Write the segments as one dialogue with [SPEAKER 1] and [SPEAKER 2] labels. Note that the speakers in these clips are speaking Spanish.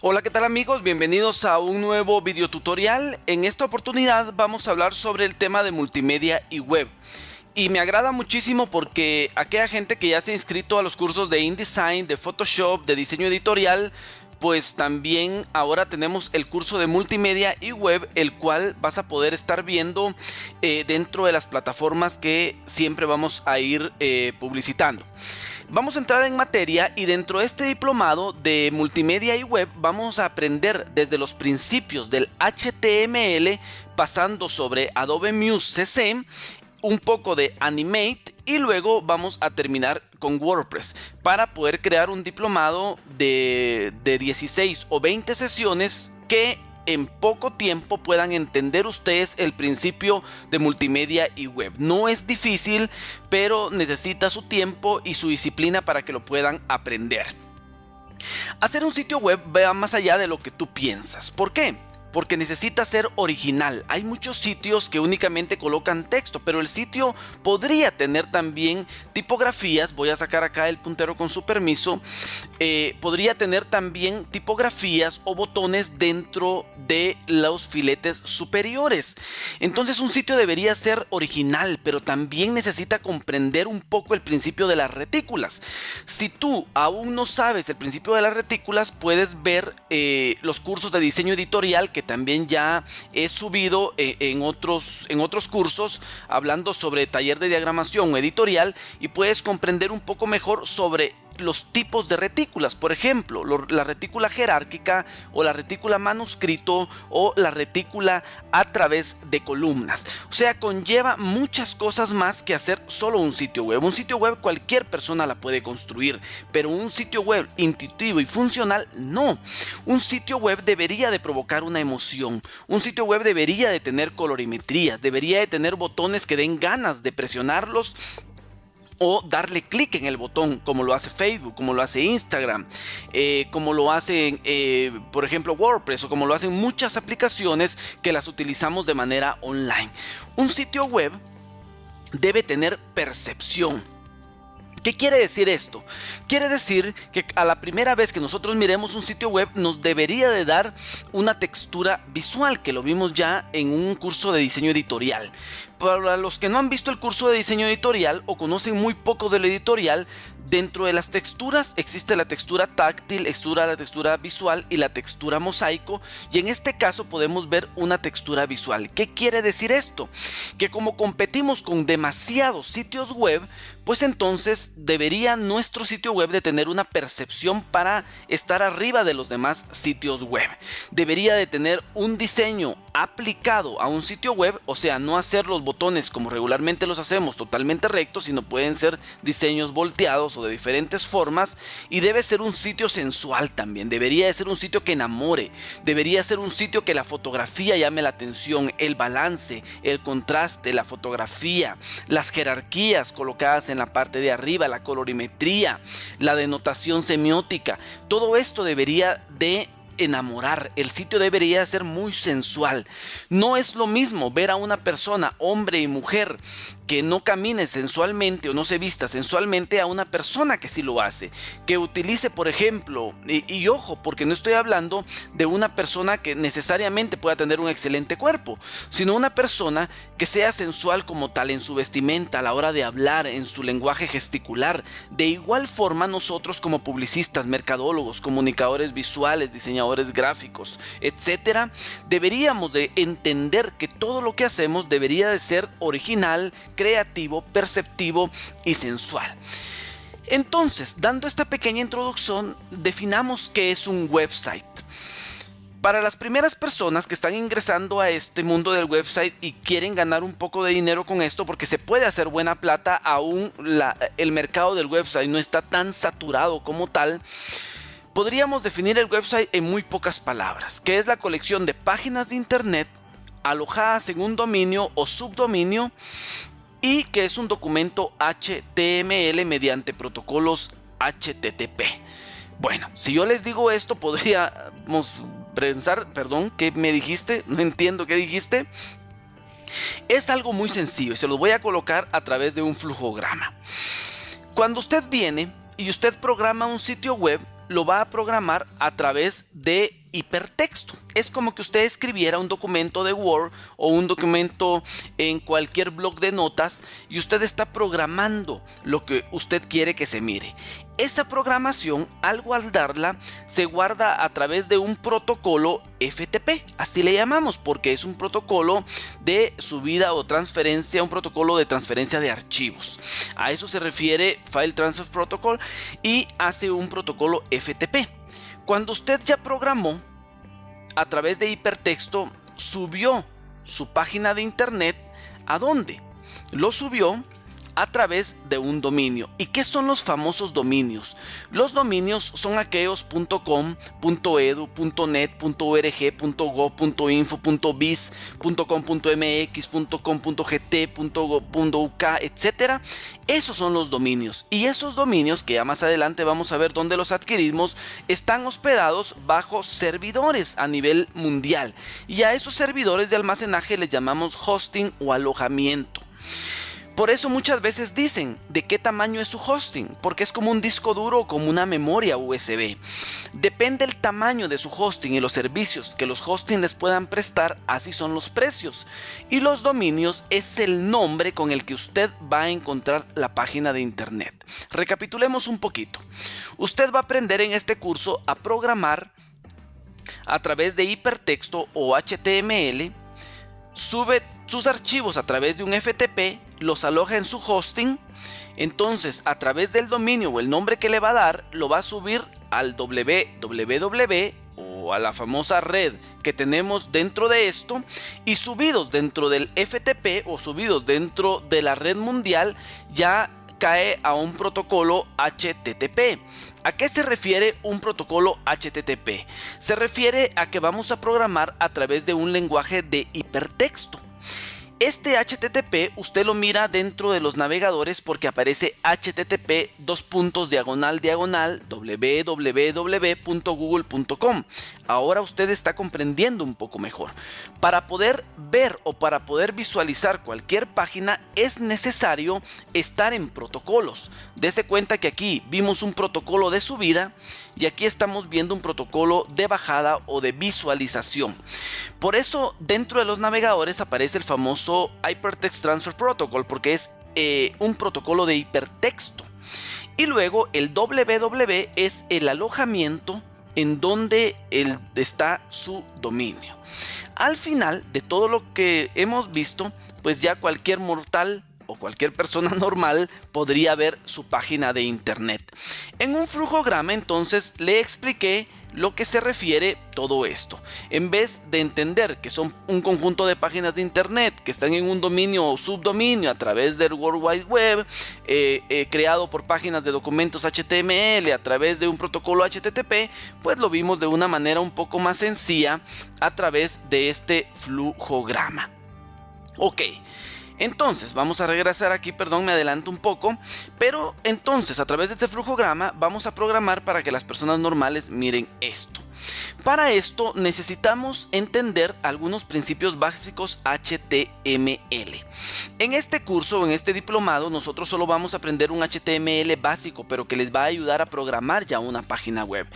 [SPEAKER 1] Hola, ¿qué tal amigos? Bienvenidos a un nuevo video tutorial. En esta oportunidad vamos a hablar sobre el tema de multimedia y web. Y me agrada muchísimo porque aquella gente que ya se ha inscrito a los cursos de InDesign, de Photoshop, de diseño editorial, pues también ahora tenemos el curso de multimedia y web, el cual vas a poder estar viendo dentro de las plataformas que siempre vamos a ir publicitando. Vamos a entrar en materia y dentro de este diplomado de multimedia y web vamos a aprender desde los principios del HTML, pasando sobre Adobe Muse CC, un poco de Animate y luego vamos a terminar con WordPress para poder crear un diplomado de 16 o 20 sesiones que en poco tiempo puedan entender ustedes el principio de multimedia y web. No es difícil, pero necesita su tiempo y su disciplina para que lo puedan aprender. Hacer un sitio web va más allá de lo que tú piensas. ¿Por qué? Porque necesita ser original. Hay muchos sitios que únicamente colocan texto, pero el sitio podría tener también tipografías. Voy a sacar acá el puntero con su permiso. Podría tener también tipografías o botones dentro de los filetes superiores. Entonces un sitio debería ser original, pero también necesita comprender un poco el principio de las retículas. Si tú aún no sabes el principio de las retículas, puedes ver los cursos de diseño editorial que también ya he subido en otros cursos hablando sobre taller de diagramación o editorial, y puedes comprender un poco mejor sobre los tipos de retículas. Por ejemplo, la retícula jerárquica o la retícula manuscrito o la retícula a través de columnas. O sea, conlleva muchas cosas más que hacer solo un sitio web. Un sitio web cualquier persona la puede construir, pero un sitio web intuitivo y funcional no. Un sitio web debería de provocar una emoción. Un sitio web debería de tener colorimetrías, debería de tener botones que den ganas de presionarlos o darle clic en el botón, como lo hace Facebook, como lo hace Instagram, como lo hace por ejemplo WordPress, o como lo hacen muchas aplicaciones que las utilizamos de manera online. Un sitio web debe tener percepción. ¿Qué quiere decir esto? Quiere decir que a la primera vez que nosotros miremos un sitio web nos debería de dar una textura visual, que lo vimos ya en un curso de diseño editorial. Para los que no han visto el curso de diseño editorial o conocen muy poco de lo editorial, dentro de las texturas existe la textura táctil, la textura visual y la textura mosaico, y en este caso podemos ver una textura visual. ¿Qué quiere decir esto? Que como competimos con demasiados sitios web, pues entonces debería nuestro sitio web de tener una percepción para estar arriba de los demás sitios web. Debería de tener un diseño aplicado a un sitio web, o sea, no hacer los botones como regularmente los hacemos totalmente rectos, sino pueden ser diseños volteados o de diferentes formas, y debe ser un sitio sensual también. Debería de ser un sitio que enamore, debería ser un sitio que la fotografía llame la atención, el balance, el contraste, la fotografía, las jerarquías colocadas en la parte de arriba, la colorimetría, la denotación semiótica. Todo esto debería de enamorar. El sitio debería ser muy sensual. No es lo mismo ver a una persona, hombre y mujer, que no camine sensualmente o no se vista sensualmente, a una persona que sí lo hace, que utilice, por ejemplo, y ojo, porque no estoy hablando de una persona que necesariamente pueda tener un excelente cuerpo, sino una persona que sea sensual como tal en su vestimenta, a la hora de hablar, en su lenguaje gesticular. De igual forma, nosotros como publicistas, mercadólogos, comunicadores visuales, diseñadores gráficos, etcétera, deberíamos de entender que todo lo que hacemos debería de ser original, creativo, perceptivo y sensual. Entonces, dando esta pequeña introducción, definamos qué es un website. Para las primeras personas que están ingresando a este mundo del website y quieren ganar un poco de dinero con esto, porque se puede hacer buena plata, aún el mercado del website no está tan saturado como tal, podríamos definir el website en muy pocas palabras, que es la colección de páginas de internet alojadas en un dominio o subdominio, y que es un documento HTML mediante protocolos HTTP. Bueno, si yo les digo esto, podríamos pensar, perdón, ¿qué me dijiste? No entiendo qué dijiste. Es algo muy sencillo y se los voy a colocar a través de un flujograma. Cuando usted viene y usted programa un sitio web, lo va a programar a través de hipertexto. Es como que usted escribiera un documento de Word o un documento en cualquier blog de notas y usted está programando lo que usted quiere que se mire. Esa programación, al guardarla, se guarda a través de un protocolo FTP, así le llamamos, porque es un protocolo de subida o transferencia, un protocolo de transferencia de archivos. A eso se refiere File Transfer Protocol y hace un protocolo FTP. Cuando usted ya programó a través de hipertexto, subió su página de internet, ¿a dónde? Lo subió a través de un dominio. ¿Y qué son los famosos dominios? Los dominios son aquellos .com, .edu, .net, .org, .go, .info, .biz, .com, .mx, .com, .gt, .uk, etc. Esos son los dominios. Y esos dominios, que ya más adelante vamos a ver dónde los adquirimos, están hospedados bajo servidores a nivel mundial. Y a esos servidores de almacenaje les llamamos hosting o alojamiento. Por eso muchas veces dicen de qué tamaño es su hosting, porque es como un disco duro o como una memoria USB. Depende el tamaño de su hosting y los servicios que los hosting les puedan prestar, así son los precios. Y los dominios es el nombre con el que usted va a encontrar la página de internet. Recapitulemos un poquito. Usted va a aprender en este curso a programar a través de hipertexto o HTML, sube sus archivos a través de un FTP, los aloja en su hosting, entonces a través del dominio o el nombre que le va a dar, lo va a subir al www o a la famosa red que tenemos dentro de esto, y subidos dentro del FTP o subidos dentro de la red mundial ya cae a un protocolo HTTP. ¿A qué se refiere un protocolo HTTP? Se refiere a que vamos a programar a través de un lenguaje de hipertexto. Este HTTP usted lo mira dentro de los navegadores porque aparece http www.google.com. Ahora usted está comprendiendo un poco mejor. Para poder ver o para poder visualizar cualquier página es necesario estar en protocolos. Dese cuenta que aquí vimos un protocolo de subida y aquí estamos viendo un protocolo de bajada o de visualización. Por eso dentro de los navegadores aparece el famoso Hypertext Transfer Protocol, porque es un protocolo de hipertexto. Y luego el www es el alojamiento en donde está su dominio. Al final de todo lo que hemos visto, pues ya cualquier mortal o cualquier persona normal podría ver su página de internet. En un flujograma entonces le expliqué lo que se refiere todo esto. En vez de entender que son un conjunto de páginas de internet que están en un dominio o subdominio a través del World Wide Web, creado por páginas de documentos HTML a través de un protocolo HTTP, pues lo vimos de una manera un poco más sencilla a través de este flujograma. Ok. Entonces, vamos a regresar aquí, perdón, me adelanto un poco, pero entonces a través de este flujograma vamos a programar para que las personas normales miren esto. Para esto necesitamos entender algunos principios básicos HTML. En este curso o en este diplomado nosotros solo vamos a aprender un HTML básico, pero que les va a ayudar a programar ya una página web.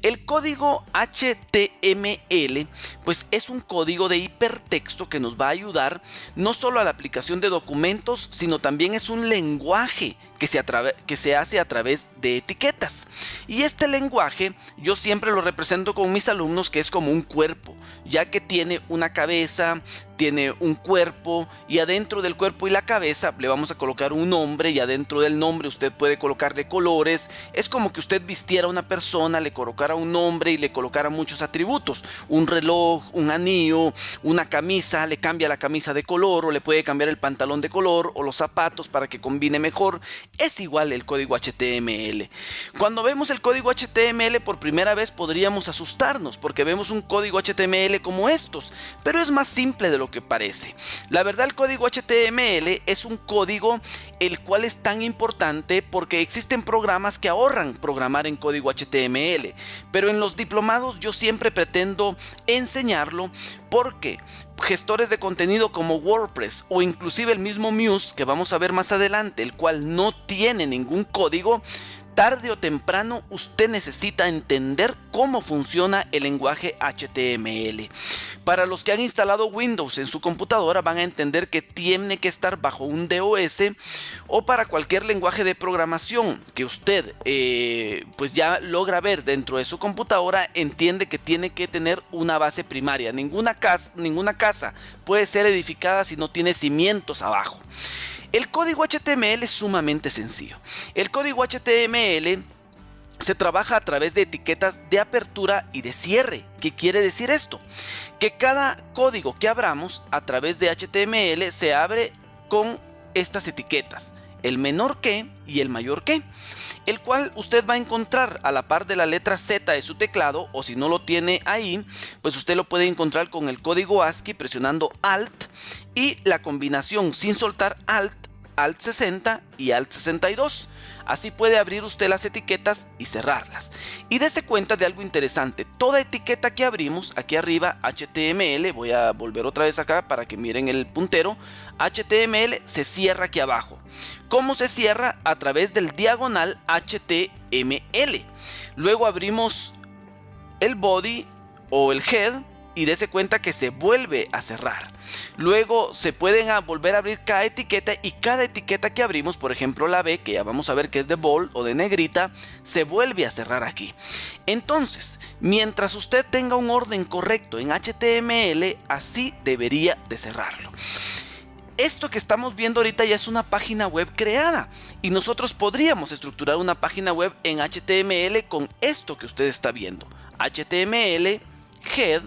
[SPEAKER 1] El código HTML pues es un código de hipertexto que nos va a ayudar no solo a la aplicación de documentos, sino también es un lenguaje que se hace a través de etiquetas. Y este lenguaje yo siempre lo represento con mis alumnos que es como un cuerpo, ya que tiene una cabeza, tiene un cuerpo y adentro del cuerpo y la cabeza le vamos a colocar un nombre y adentro del nombre usted puede colocarle colores. Es como que usted vistiera a una persona, le colocara un nombre y le colocara muchos atributos, un reloj, un anillo, una camisa, le cambia la camisa de color o le puede cambiar el pantalón de color o los zapatos para que combine mejor. Es igual el código HTML. Cuando vemos el código HTML por primera vez podríamos asustarnos porque vemos un código HTML como estos, pero es más simple de lo que parece. La verdad, el código HTML es un código el cual es tan importante porque existen programas que ahorran programar en código HTML, pero en los diplomados yo siempre pretendo enseñarlo porque gestores de contenido como WordPress o inclusive el mismo Muse que vamos a ver más adelante, el cual no tiene ningún código, tarde o temprano usted necesita entender cómo funciona el lenguaje HTML. Para los que han instalado Windows en su computadora van a entender que tiene que estar bajo un DOS, o para cualquier lenguaje de programación que usted pues ya logra ver dentro de su computadora, entiende que tiene que tener una base primaria. Ninguna casa puede ser edificada si no tiene cimientos abajo. El código HTML es sumamente sencillo. El código HTML se trabaja a través de etiquetas de apertura y de cierre. ¿Qué quiere decir esto? Que cada código que abramos a través de HTML se abre con estas etiquetas, el menor que y el mayor que, el cual usted va a encontrar a la par de la letra Z de su teclado, o si no lo tiene ahí, pues usted lo puede encontrar con el código ASCII presionando Alt y la combinación sin soltar Alt 60 y Alt 62. Así puede abrir usted las etiquetas y cerrarlas. Y dése cuenta de algo interesante. Toda etiqueta que abrimos, aquí arriba HTML, voy a volver otra vez acá para que miren el puntero, HTML se cierra aquí abajo. ¿Cómo se cierra? A través del diagonal HTML. Luego abrimos el body o el head y dése cuenta que se vuelve a cerrar. Luego se pueden volver a abrir cada etiqueta, y cada etiqueta que abrimos, por ejemplo la B, que ya vamos a ver que es de bold o de negrita, se vuelve a cerrar aquí. Entonces, mientras usted tenga un orden correcto en HTML, así debería de cerrarlo. Esto que estamos viendo ahorita ya es una página web creada, y nosotros podríamos estructurar una página web en HTML con esto que usted está viendo: HTML, head,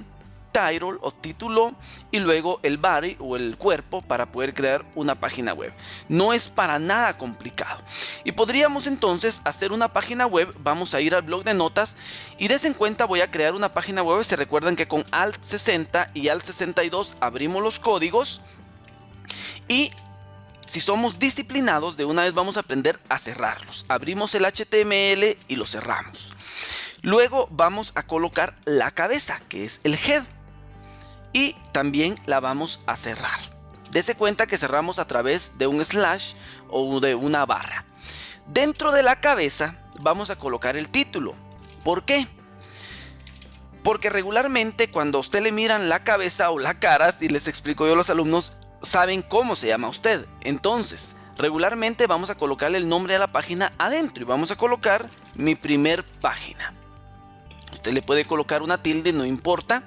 [SPEAKER 1] title o título, y luego el body o el cuerpo, para poder crear una página web. No es para nada complicado, y podríamos entonces hacer una página web. Vamos a ir al blog de notas y des en cuenta, voy a crear una página web. Se recuerdan que con Alt 60 y Alt 62 abrimos los códigos, y si somos disciplinados de una vez vamos a aprender a cerrarlos. Abrimos el HTML y lo cerramos. Luego vamos a colocar la cabeza, que es el head, y también la vamos a cerrar. Dese cuenta que cerramos a través de un slash o de una barra. Dentro de la cabeza vamos a colocar el título. ¿Por qué? Porque regularmente cuando a usted le miran la cabeza o la cara, si les explico yo a los alumnos, saben cómo se llama usted. Entonces, regularmente vamos a colocarle el nombre de la página adentro, y vamos a colocar mi primer página. Usted le puede colocar una tilde, no importa.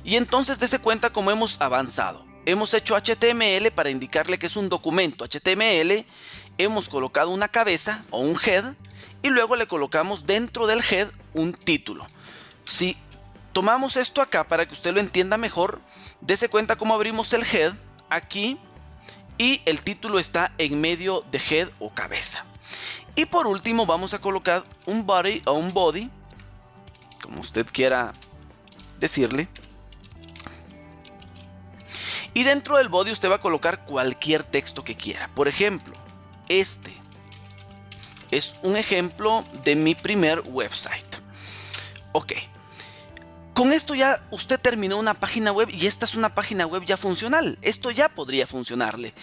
[SPEAKER 1] Y entonces dése cuenta cómo hemos avanzado. Hemos hecho HTML para indicarle que es un documento HTML. Hemos colocado una cabeza o un head, y luego le colocamos dentro del head un título. Si tomamos esto acá para que usted lo entienda mejor, dése cuenta cómo abrimos el head aquí, y el título está en medio de head o cabeza. Y por último vamos a colocar un body o un body, como usted quiera decirle. Y dentro del body usted va a colocar cualquier texto que quiera. Por ejemplo, este es un ejemplo de mi primer website. Ok. Con esto ya usted terminó una página web, y esta es una página web ya funcional. Esto ya podría funcionarle.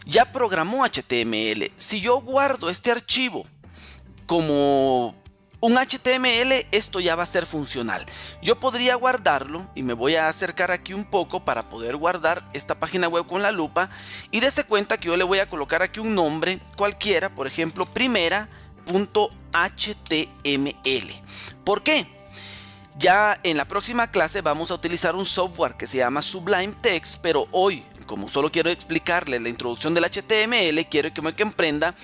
[SPEAKER 1] Ya programó HTML. Si yo guardo este archivo como un HTML, esto ya va a ser funcional. Yo podría guardarlo, y me voy a acercar aquí un poco para poder guardar esta página web con la lupa, y dése cuenta que yo le voy a colocar aquí un nombre cualquiera, por ejemplo primera.html. ¿Por qué? Ya en la próxima clase vamos a utilizar un software que se llama Sublime Text, pero hoy, como solo quiero explicarle la introducción del HTML, quiero que me comprenda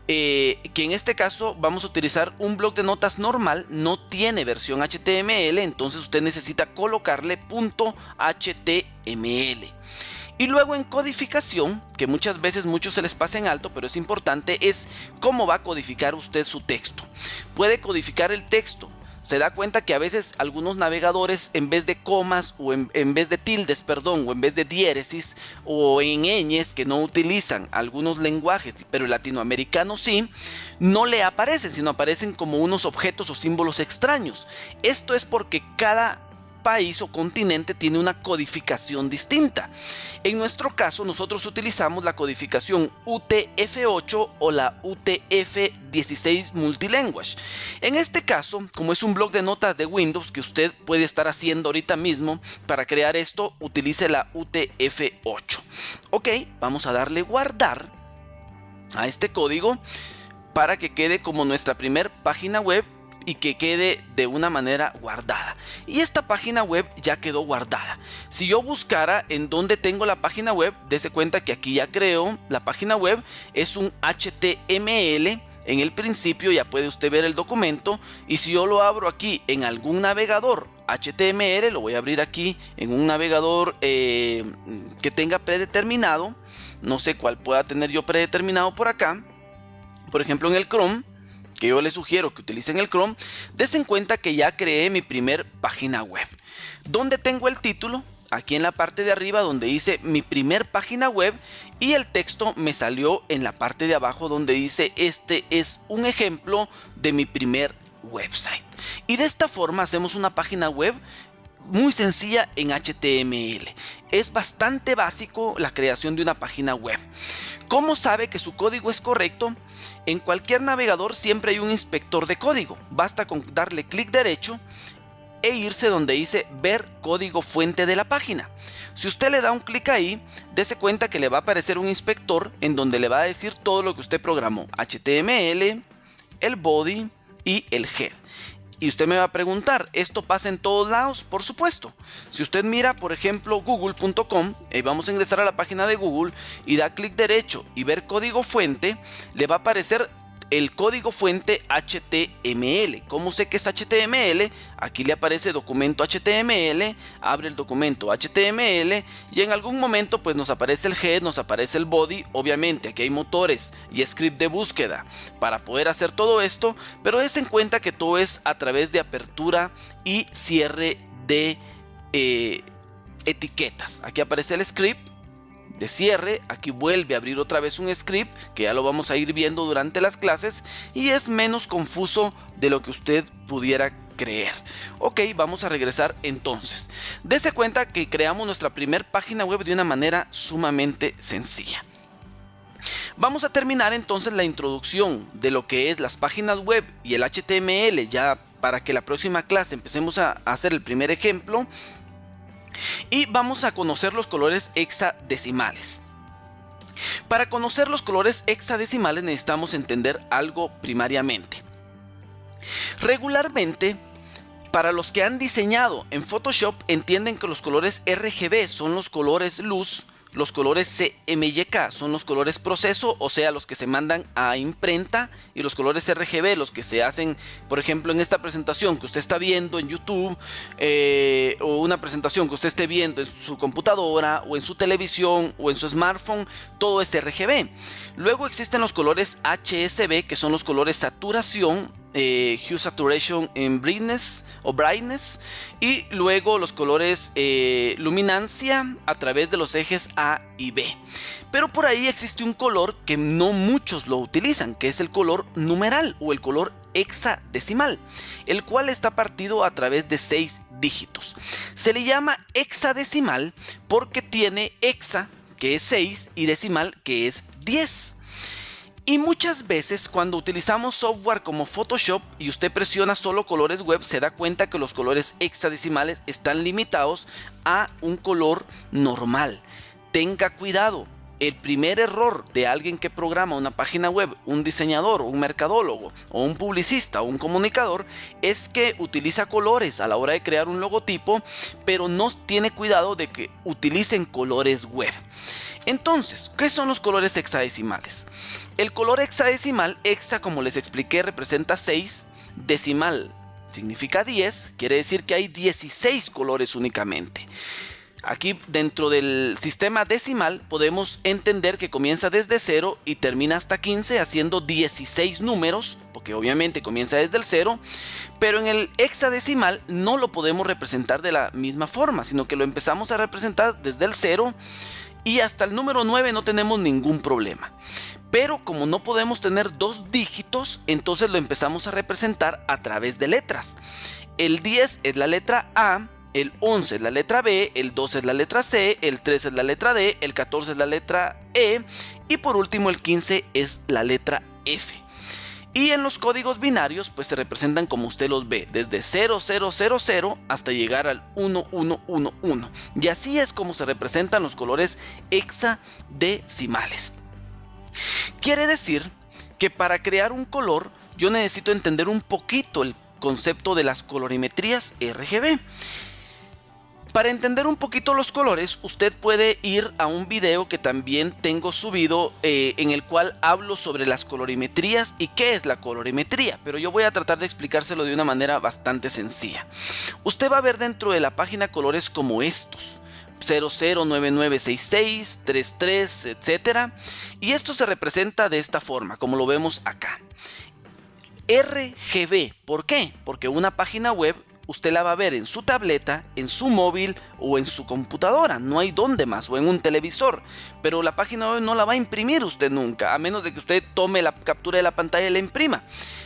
[SPEAKER 1] que en este caso vamos a utilizar un bloc de notas normal, no tiene versión HTML, entonces usted necesita colocarle .html. Y luego en codificación, que muchas veces muchos se les pasa en alto, pero es importante, es cómo va a codificar usted su texto. Puede codificar el texto. Se da cuenta que a veces algunos navegadores, en vez de comas o en vez de tildes, perdón, o en vez de diéresis o en ñes, que no utilizan algunos lenguajes, pero el latinoamericano sí, no le aparecen, sino aparecen como unos objetos o símbolos extraños. Esto es porque cada país o continente tiene una codificación distinta. En nuestro caso, nosotros utilizamos la codificación UTF-8 o la UTF-16 Multilanguage. En este caso, como es un bloc de notas de Windows que usted puede estar haciendo ahorita mismo, para crear esto, utilice la UTF-8. Ok, vamos a darle guardar a este código para que quede como nuestra primer página web y que quede de una manera guardada. Y esta página web ya quedó guardada. Si yo buscara en donde tengo la página web, dése cuenta que aquí ya creo la página web, es un HTML. En el principio ya puede usted ver el documento, y si yo lo abro aquí en algún navegador HTML, lo voy a abrir aquí en un navegador que tenga predeterminado, no sé cuál pueda tener yo predeterminado por acá, por ejemplo en el Chrome, que yo les sugiero que utilicen el Chrome, des en cuenta que ya creé mi primer página web. ¿Dónde tengo el título? Aquí en la parte de arriba donde dice mi primer página web, y el texto me salió en la parte de abajo donde dice este es un ejemplo de mi primer website. Y de esta forma hacemos una página web muy sencilla en HTML. Es bastante básico la creación de una página web. ¿Cómo sabe que su código es correcto? En cualquier navegador siempre hay un inspector de código. Basta con darle clic derecho e irse donde dice ver código fuente de la página. Si usted le da un clic ahí, dése cuenta que le va a aparecer un inspector en donde le va a decir todo lo que usted programó: HTML, el body y el head. Y usted me va a preguntar, ¿esto pasa en todos lados? Por supuesto. Si usted mira, por ejemplo, google.com, vamos a ingresar a la página de Google y da clic derecho y ver código fuente, le va a aparecer el código fuente HTML. ¿Cómo sé que es HTML? Aquí le aparece documento HTML, abre el documento HTML y en algún momento pues nos aparece el head, nos aparece el body. Obviamente aquí hay motores y script de búsqueda para poder hacer todo esto, pero des en cuenta que todo es a través de apertura y cierre de etiquetas. Aquí aparece el script de cierre, aquí vuelve a abrir otra vez un script que ya lo vamos a ir viendo durante las clases y es menos confuso de lo que usted pudiera creer. Ok, vamos a regresar entonces. Dese cuenta que creamos nuestra primer página web de una manera sumamente sencilla. Vamos a terminar entonces la introducción de lo que es las páginas web y el HTML, ya para que la próxima clase empecemos a hacer el primer ejemplo. Y vamos a conocer los colores hexadecimales. Para conocer los colores hexadecimales necesitamos entender algo primariamente. Regularmente, para los que han diseñado en Photoshop, entienden que los colores RGB son los colores luz, los colores CMYK son los colores proceso, o sea, los que se mandan a imprenta, y los colores RGB, los que se hacen, por ejemplo, en esta presentación que usted está viendo en YouTube, o una presentación que usted esté viendo en su computadora, o en su televisión, o en su smartphone, todo es RGB. Luego existen los colores HSB, que son los colores saturación, Hue Saturation en Brightness o Brightness, y luego los colores luminancia a través de los ejes A y B. Pero por ahí existe un color que no muchos lo utilizan, que es el color numeral o el color hexadecimal, el cual está partido a través de 6 dígitos. Se le llama hexadecimal porque tiene hexa, que es 6, y decimal, que es 10. Y muchas veces cuando utilizamos software como Photoshop y usted presiona solo colores web, se da cuenta que los colores hexadecimales están limitados a un color normal. Tenga cuidado. El primer error de alguien que programa una página web, un diseñador, un mercadólogo o un publicista o un comunicador, es que utiliza colores a la hora de crear un logotipo, pero no tiene cuidado de que utilicen colores web. Entonces, ¿qué son los colores hexadecimales? El color hexadecimal, hexa como les expliqué representa 6, decimal significa 10, quiere decir que hay 16 colores únicamente. Aquí dentro del sistema decimal podemos entender que comienza desde 0 y termina hasta 15 haciendo 16 números, porque obviamente comienza desde el 0, pero en el hexadecimal no lo podemos representar de la misma forma, sino que lo empezamos a representar desde el 0 y hasta el número 9 no tenemos ningún problema. Pero como no podemos tener 2 dígitos, entonces lo empezamos a representar a través de letras. El 10 es la letra A, el 11 es la letra B, el 12 es la letra C, el 13 es la letra D, el 14 es la letra E y por último el 15 es la letra F. Y en los códigos binarios pues se representan como usted los ve, desde 0000 hasta llegar al 1111. Y así es como se representan los colores hexadecimales. Quiere decir que para crear un color yo necesito entender un poquito el concepto de las colorimetrías RGB. Para entender un poquito los colores, usted puede ir a un video que también tengo subido en el cual hablo sobre las colorimetrías y qué es la colorimetría, pero yo voy a tratar de explicárselo de una manera bastante sencilla. Usted va a ver dentro de la página colores como estos: 009966, 33, etc. Y esto se representa de esta forma, como lo vemos acá. RGB, ¿por qué? Porque una página web usted la va a ver en su tableta, en su móvil o en su computadora, no hay dónde más, o en un televisor, pero la página web no la va a imprimir usted nunca, a menos de que usted tome la captura de la pantalla y la imprima.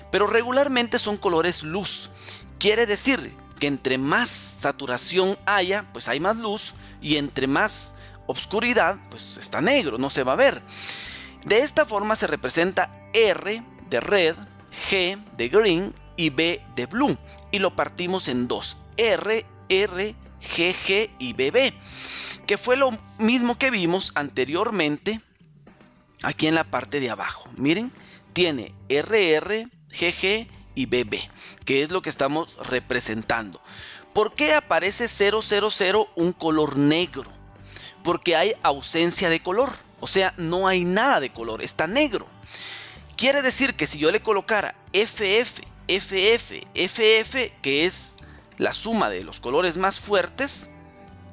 [SPEAKER 1] Pero regularmente son colores luz, quiere decir que entre más saturación haya, pues hay más luz, y entre más obscuridad, pues está negro, no se va a ver. De esta forma se representa R de red, G de green y B de blue, y lo partimos en dos: R, R, G, G y BB, que fue lo mismo que vimos anteriormente aquí en la parte de abajo. Miren, tiene RR, GG y BB, que es lo que estamos representando. ¿Por qué aparece 000 un color negro? Porque hay ausencia de color, o sea, no hay nada de color, está negro. Quiere decir que si yo le colocara FF, FF, FF, que es la suma de los colores más fuertes,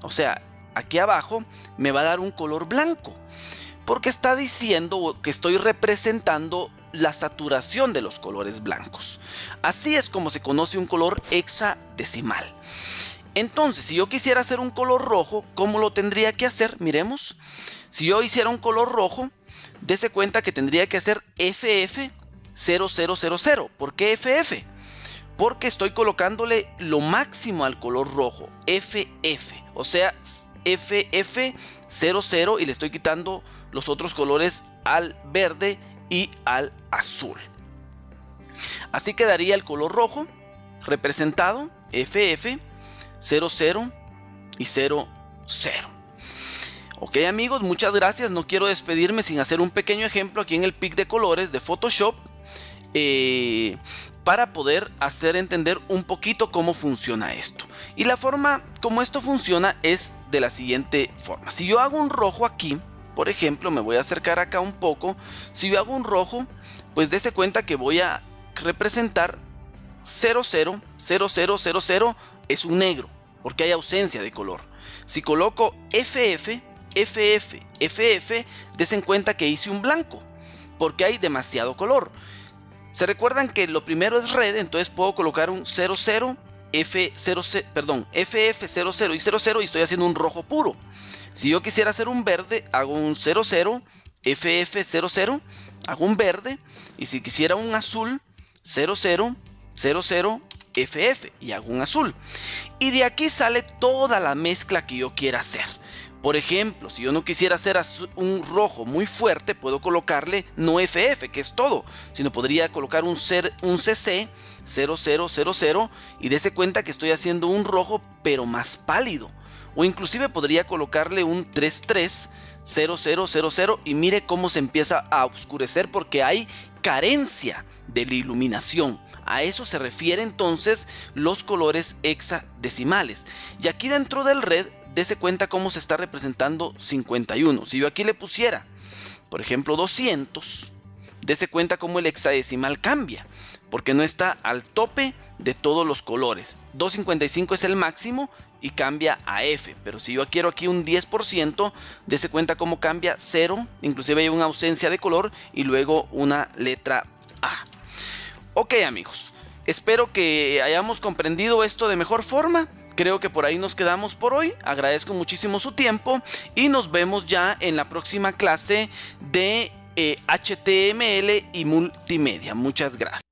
[SPEAKER 1] o sea, aquí abajo me va a dar un color blanco, porque está diciendo que estoy representando la saturación de los colores blancos. Así es como se conoce un color hexadecimal. Entonces, si yo quisiera hacer un color rojo, ¿cómo lo tendría que hacer? Miremos, si yo hiciera un color rojo, dese cuenta que tendría que hacer FF 0000. ¿Por qué FF? Porque estoy colocándole lo máximo al color rojo, FF, o sea, FF 00, y le estoy quitando los otros colores al verde y al azul. Así quedaría el color rojo representado FF 00 y 00. Ok amigos, muchas gracias. No quiero despedirme sin hacer un pequeño ejemplo aquí en el pic de colores de Photoshop, para poder hacer entender un poquito cómo funciona esto. Y la forma como esto funciona es de la siguiente forma. Si yo hago un rojo aquí, por ejemplo, me voy a acercar acá un poco. Si yo hago un rojo, pues dése cuenta que voy a representar 000000, es un negro, porque hay ausencia de color. Si coloco FF, FF, FF, desen cuenta que hice un blanco, porque hay demasiado color. Se recuerdan que lo primero es red, entonces puedo colocar un 00, FF00 y 00, y estoy haciendo un rojo puro. Si yo quisiera hacer un verde, hago un 00, FF00, hago un verde, y si quisiera un azul, 00, 00, FF, y hago un azul. Y de aquí sale toda la mezcla que yo quiera hacer. Por ejemplo, si yo no quisiera hacer un rojo muy fuerte, puedo colocarle no FF, que es todo, sino podría colocar un CC 0000, y dése cuenta que estoy haciendo un rojo pero más pálido. O inclusive podría colocarle un 33 0000, y mire cómo se empieza a oscurecer porque hay carencia de la iluminación. A eso se refiere entonces los colores hexadecimales. Y aquí dentro del red, dese cuenta cómo se está representando 51. Si yo aquí le pusiera, por ejemplo, 200, dese cuenta cómo el hexadecimal cambia, porque no está al tope de todos los colores. 255 es el máximo y cambia a F, pero si yo quiero aquí un 10%, dese cuenta cómo cambia 0, inclusive hay una ausencia de color y luego una letra A. Ok amigos, espero que hayamos comprendido esto de mejor forma. Creo que por ahí nos quedamos por hoy. Agradezco muchísimo su tiempo y nos vemos ya en la próxima clase de HTML y multimedia. Muchas gracias.